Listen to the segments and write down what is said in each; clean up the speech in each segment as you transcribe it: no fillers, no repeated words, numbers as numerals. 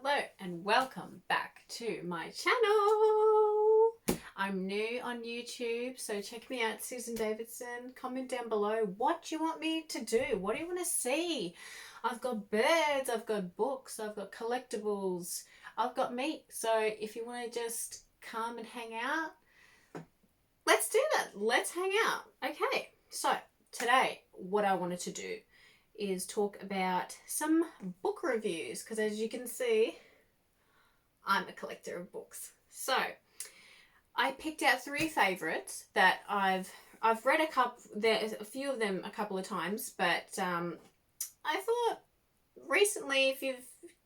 Hello and welcome back to my channel. I'm new on YouTube, so check me out, Susan Davidson. Comment down below what you want me to do. What do you want to see? I've got birds, I've got books, I've got collectibles, I've got meat. So if you want to just come and hang out, let's do that. Let's hang out. Okay, so today what I wanted to do is talk about some book reviews, because as you can see, I'm a collector of books. So I picked out three favorites that I've read a couple. There's a few of them a couple of times, but I thought recently, if you've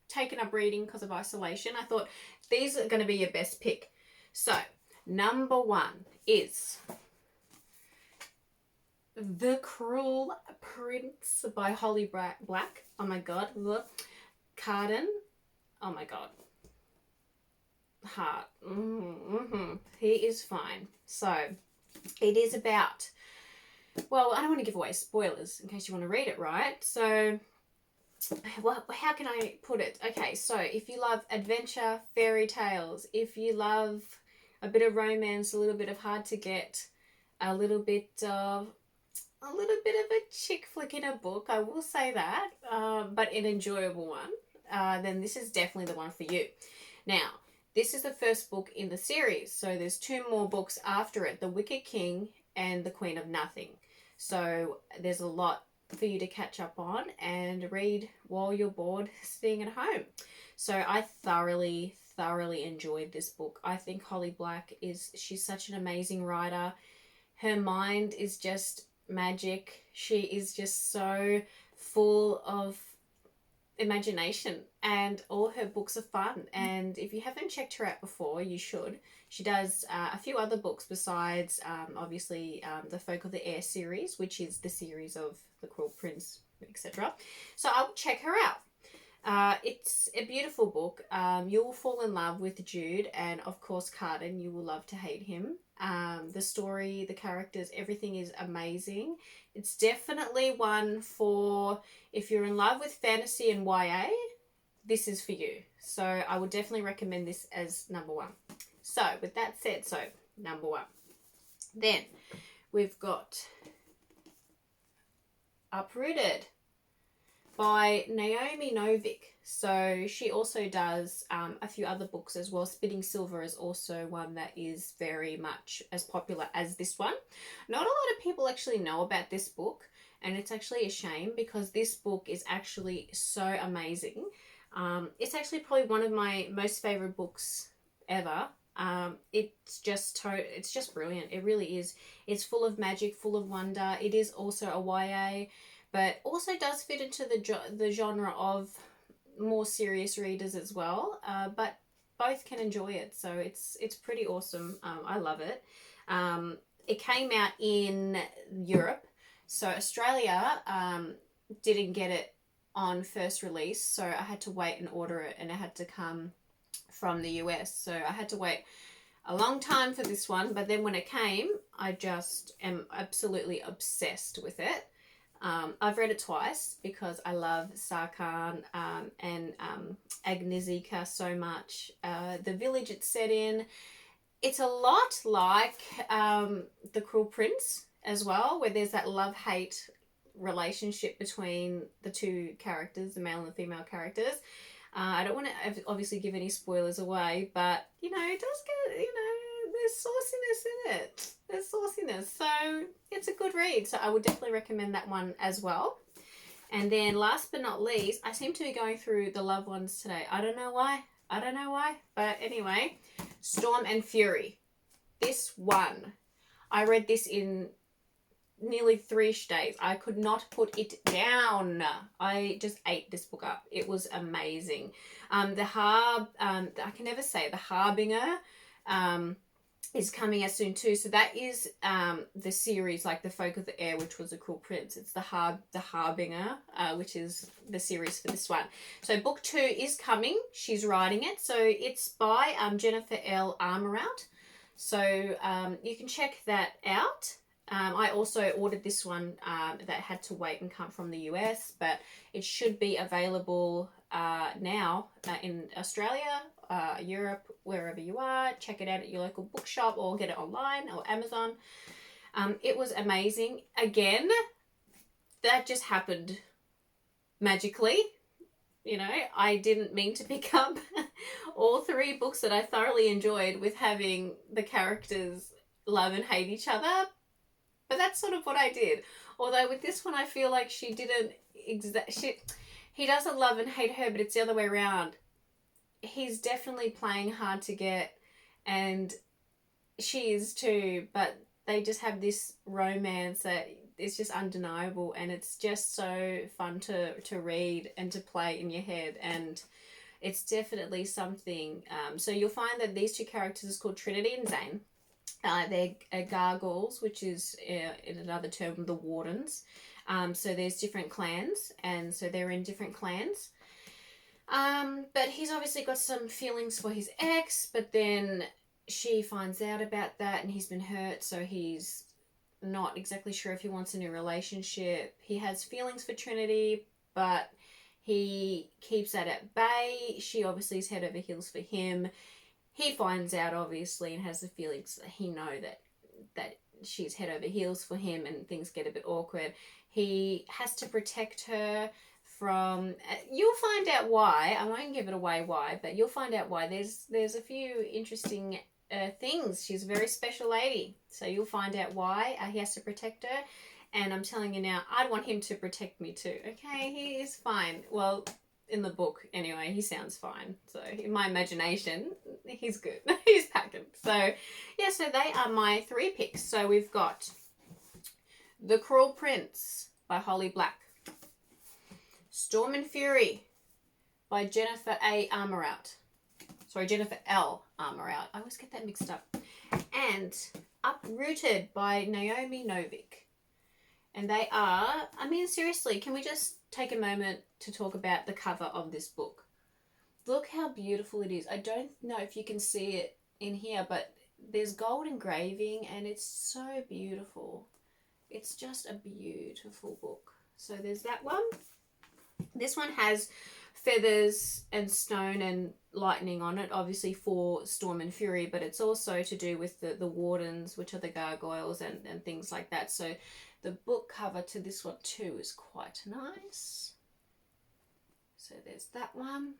taken up reading because of isolation, I thought these are going to be your best pick. So number one is The Cruel Prince by Holly Black. Oh my god. Carden. Oh my god. Heart. He is fine. So it is about, well, I don't want to give away spoilers in case you want to read it, right? So, well, how can I put it? Okay, so if you love adventure, fairy tales, if you love a bit of romance, a little bit of hard to get, a little bit of a chick flick in a book, I will say that, but an enjoyable one, then this is definitely the one for you. Now, this is the first book in the series, so there's two more books after it, The Wicked King and The Queen of Nothing. So there's a lot for you to catch up on and read while you're bored sitting at home. So I thoroughly enjoyed this book. I think Holly Black she's such an amazing writer. Her mind is just magic. She is just so full of imagination, and all her books are fun. And if you haven't checked her out before, you should. She does a few other books besides obviously the Folk of the Air series, which is the series of The Cruel Prince, etc. So I'll check her out. It's a beautiful book. You will fall in love with Jude, and of course Carden. You will love to hate him. The story, the characters, everything is amazing. It's definitely one for, if you're in love with fantasy and YA, this is for you. So I would definitely recommend this as number one. So with that said, so number one. Then we've got Uprooted by Naomi Novik. So she also does a few other books as well. Spitting Silver is also one that is very much as popular as this one. Not a lot of people actually know about this book, and it's actually a shame because this book is actually so amazing. It's actually probably one of my most favorite books ever. It's just brilliant. It really is. It's full of magic, full of wonder. It is also a YA, but also does fit into the genre of more serious readers as well, but both can enjoy it, so it's pretty awesome. I love it. It came out in Europe, so Australia didn't get it on first release, so I had to wait and order it, and it had to come from the US, so I had to wait a long time for this one. But then when it came, I just am absolutely obsessed with it. I've read it twice because I love Sarkhan and Agnieszka so much. The village it's set in, it's a lot like The Cruel Prince as well, where there's that love-hate relationship between the two characters, the male and the female characters. I don't want to obviously give any spoilers away, but, you know, it does get, you know, there's sauciness in it. There's sauciness. So it's a good read. So I would definitely recommend that one as well. And then last but not least, I seem to be going through the love ones today. I don't know why. But anyway, Storm and Fury. This one, I read this in nearly 3 days. I could not put it down. I just ate this book up. It was amazing. I can never say it, The Harbinger is coming out soon too. So that is the series, like The Folk of the Air, which was The Cruel Prince. It's the Harbinger, which is the series for this one. So book 2 is coming. She's writing it. So it's by Jennifer L. Armourant. So you can check that out. I also ordered this one that had to wait and come from the US, but it should be available now in Australia, Europe, wherever you are. Check it out at your local bookshop or get it online or Amazon. It was amazing. Again, that just happened magically. You know, I didn't mean to pick up all three books that I thoroughly enjoyed with having the characters love and hate each other. But that's sort of what I did. Although with this one, I feel like she didn't he doesn't love and hate her, but it's the other way around. He's definitely playing hard to get, and she is too, but they just have this romance that is just undeniable, and it's just so fun to read and to play in your head, and it's definitely something. So you'll find that these two characters is called Trinity and Zane. They're gargoyles, which is in another term the wardens. So there's different clans, and so they're in different clans. But he's obviously got some feelings for his ex, but then she finds out about that and he's been hurt, so he's not exactly sure if he wants a new relationship. He has feelings for Trinity, but he keeps that at bay. She obviously is head over heels for him. He finds out, obviously, and has the feelings that he know that she's head over heels for him, and things get a bit awkward. He has to protect her from... You'll find out why. I won't give it away why, but you'll find out why. There's a few interesting things. She's a very special lady, so you'll find out why he has to protect her. And I'm telling you now, I'd want him to protect me too. Okay, he is fine. Well, in the book anyway, he sounds fine. So in my imagination, he's good. He's packing. So yeah, so they are my three picks. So we've got The Cruel Prince by Holly Black, Storm and Fury by Jennifer L. Armout. I always get that mixed up. And Uprooted by Naomi Novik. And they are, I mean, seriously, can we just take a moment to talk about the cover of this book? Look how beautiful it is. I don't know if you can see it in here, but there's gold engraving and it's so beautiful. It's just a beautiful book. So there's that one. This one has feathers and stone and lightning on it, obviously for Storm and Fury, but it's also to do with the wardens, which are the gargoyles and things like that. So the book cover to this one too is quite nice. So there's that one.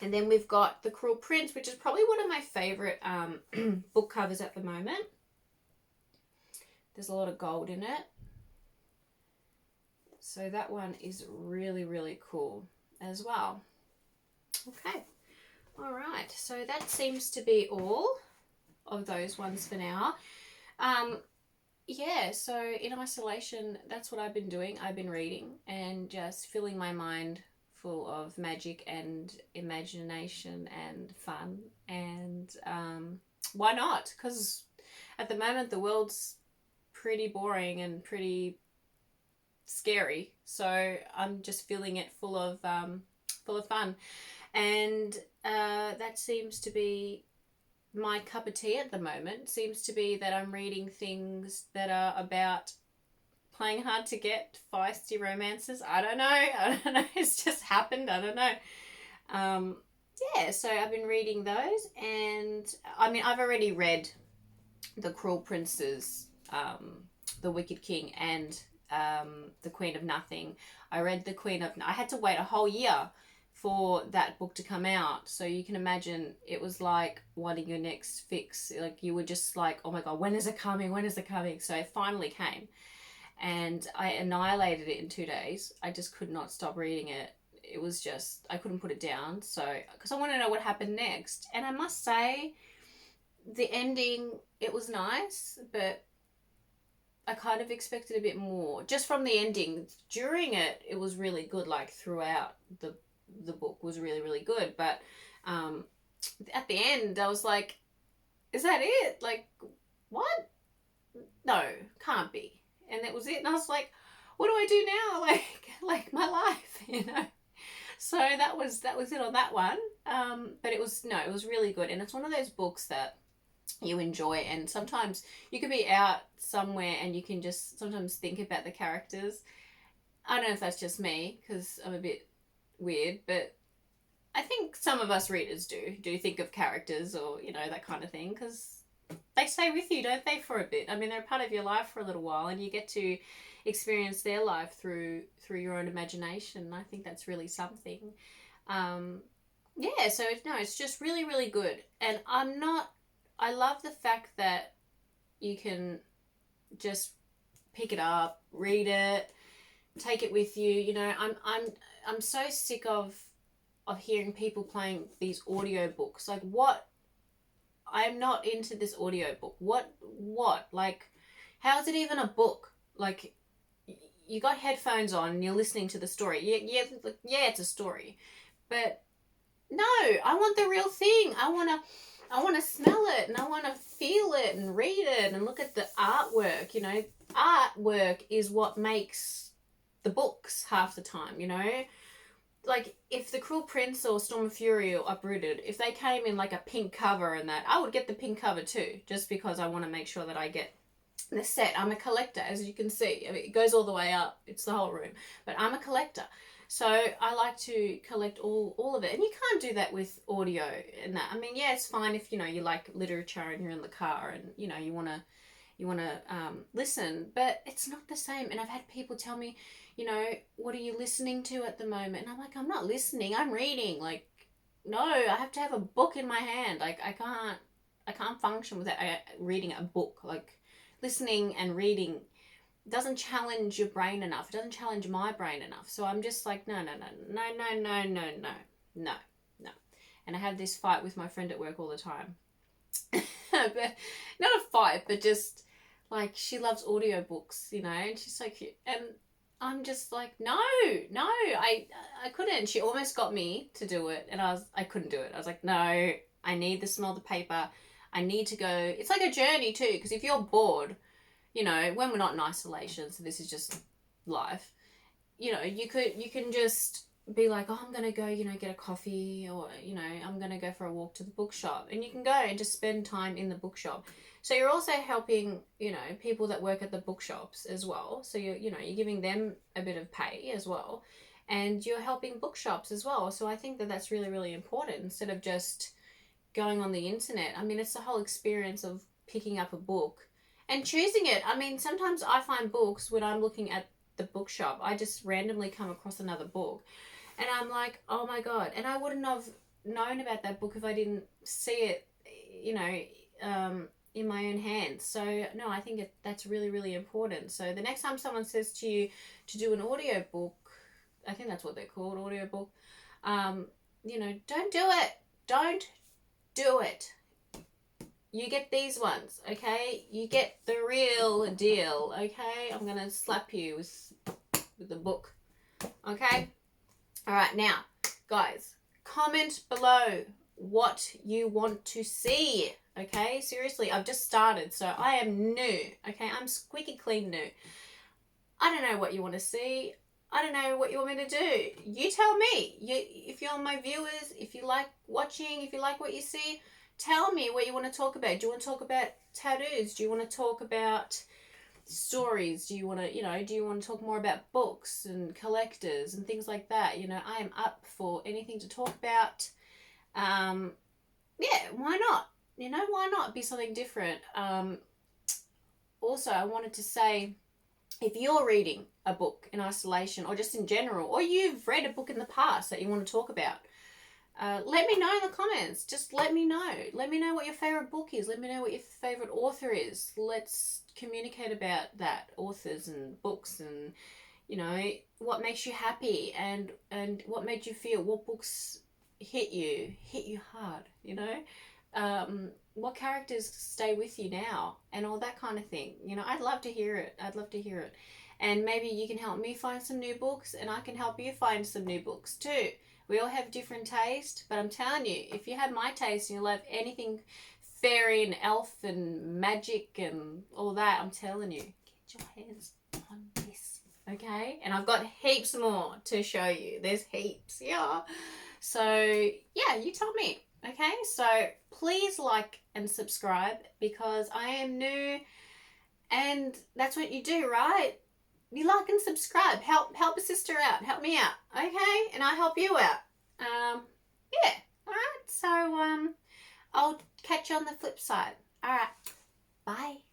And then we've got The Cruel Prince, which is probably one of my favourite book covers at the moment. There's a lot of gold in it. So that one is really, really cool as well. Okay. All right. So that seems to be all of those ones for now. Yeah, so in isolation, that's what I've been doing. I've been reading and just filling my mind full of magic and imagination and fun. And why not? Because at the moment, the world's pretty boring and pretty scary. So I'm just filling it full of fun. And that seems to be my cup of tea at the moment. Seems to be that I'm reading things that are about playing hard to get, feisty romances. I don't know. It's just happened. I don't know. Yeah, so I've been reading those, and I mean, I've already read The Cruel Prince's The Wicked King and The Queen of Nothing. I read I had to wait a whole year for that book to come out, so you can imagine it was like wanting your next fix. Like you were just like, oh my god, when is it coming, so it finally came, and I annihilated it in 2 days. I just could not stop reading it. It was just, I couldn't put it down, so because I want to know what happened next. And I must say, the ending, it was nice, but I kind of expected a bit more just from the ending. During it, it was really good, like throughout the book was really, really good, but at the end I was like, is that it? Like, what? No, can't be. And that was it. And I was like, what do I do now? Like my life, you know. So that was it on that one. But it was really good, and it's one of those books that you enjoy, and sometimes you could be out somewhere and you can just sometimes think about the characters. I don't know if that's just me because I'm a bit weird, but I think some of us readers do think of characters or, you know, that kind of thing, because they stay with you, don't they, for a bit? I mean, they're part of your life for a little while, and you get to experience their life through your own imagination. I think that's really something. Yeah, so no, it's just really, really good. And I love the fact that you can just pick it up, read it, take it with you. You know, I'm so sick of hearing people playing these audio books. Like, what? I'm not into this audio book. What? Like, how is it even a book? Like, you got headphones on and you're listening to the story. Yeah, it's a story, but no, I want the real thing. I want to smell it, and I want to feel it and read it and look at the artwork. You know, artwork is what makes the books half the time, you know. Like, if The Cruel Prince or Storm of Fury or Uprooted, if they came in like a pink cover and that, I would get the pink cover too, just because I want to make sure that I get the set. I'm a collector, as you can see. I mean, it goes all the way up. It's the whole room. But I'm a collector. So I like to collect all of it. And you can't do that with audio and that. I mean, yeah, it's fine if, you know, you like literature and you're in the car and, you know, you want to listen, but it's not the same. And I've had people tell me, you know, what are you listening to at the moment? And I'm like, I'm not listening, I'm reading. Like, no, I have to have a book in my hand. Like, I can't function without reading a book. Like, listening and reading doesn't challenge your brain enough. It doesn't challenge my brain enough. So I'm just like, no. And I have this fight with my friend at work all the time. But not a fight, but just like, she loves audiobooks, you know, and she's like, and I'm just like, no, I couldn't. She almost got me to do it, and I couldn't do it. I was like, no, I need the smell of the paper. I need to go. It's like a journey too, because if you're bored, you know, when we're not in isolation, so this is just life, you know, you can just be like, oh, I'm going to go, you know, get a coffee, or, you know, I'm going to go for a walk to the bookshop, and you can go and just spend time in the bookshop. So you're also helping, you know, people that work at the bookshops as well. So you're giving them a bit of pay as well, and you're helping bookshops as well. So I think that that's really, really important, instead of just going on the internet. I mean, it's the whole experience of picking up a book and choosing it. I mean, sometimes I find books when I'm looking at the bookshop, I just randomly come across another book, and I'm like, oh my God. And I wouldn't have known about that book if I didn't see it, you know, in my own hands. So no, I think that's really, really important. So the next time someone says to you to do an audio book, I think that's what they're called, audio book, you know, don't do it. Don't do it. You get these ones, okay? You get the real deal, okay? I'm gonna slap you with the book, okay? All right, now, guys, comment below what you want to see, okay? Seriously, I've just started, so I am new, okay? I'm squeaky clean new. I don't know what you want to see. I don't know what you want me to do. You tell me. If you're my viewers, if you like watching, if you like what you see, tell me what you want to talk about. Do you want to talk about tattoos? Do you want to talk about stories? Do you want to talk more about books and collectors and things like that? You know, I am up for anything to talk about. Yeah, why not? You know, why not be something different? Also, I wanted to say, if you're reading a book in isolation, or just in general, or you've read a book in the past that you want to talk about, let me know in the comments. Just let me know. Let me know what your favorite book is. Let me know what your favorite author is. Let's communicate about that, authors and books, and, you know, what makes you happy, and what made you feel. What books hit you hard, you know? What characters stay with you now, and all that kind of thing. You know, I'd love to hear it. And maybe you can help me find some new books, and I can help you find some new books too. We all have different taste, but I'm telling you, if you have my taste and you love anything fairy and elf and magic and all that, I'm telling you, get your hands on this, okay? And I've got heaps more to show you. There's heaps, yeah. So, yeah, you tell me, okay? So please like and subscribe, because I am new, and that's what you do, right? you like and subscribe. Help a sister out. Help me out. Okay? And I help you out. Yeah. Alright. So I'll catch you on the flip side. Alright. Bye.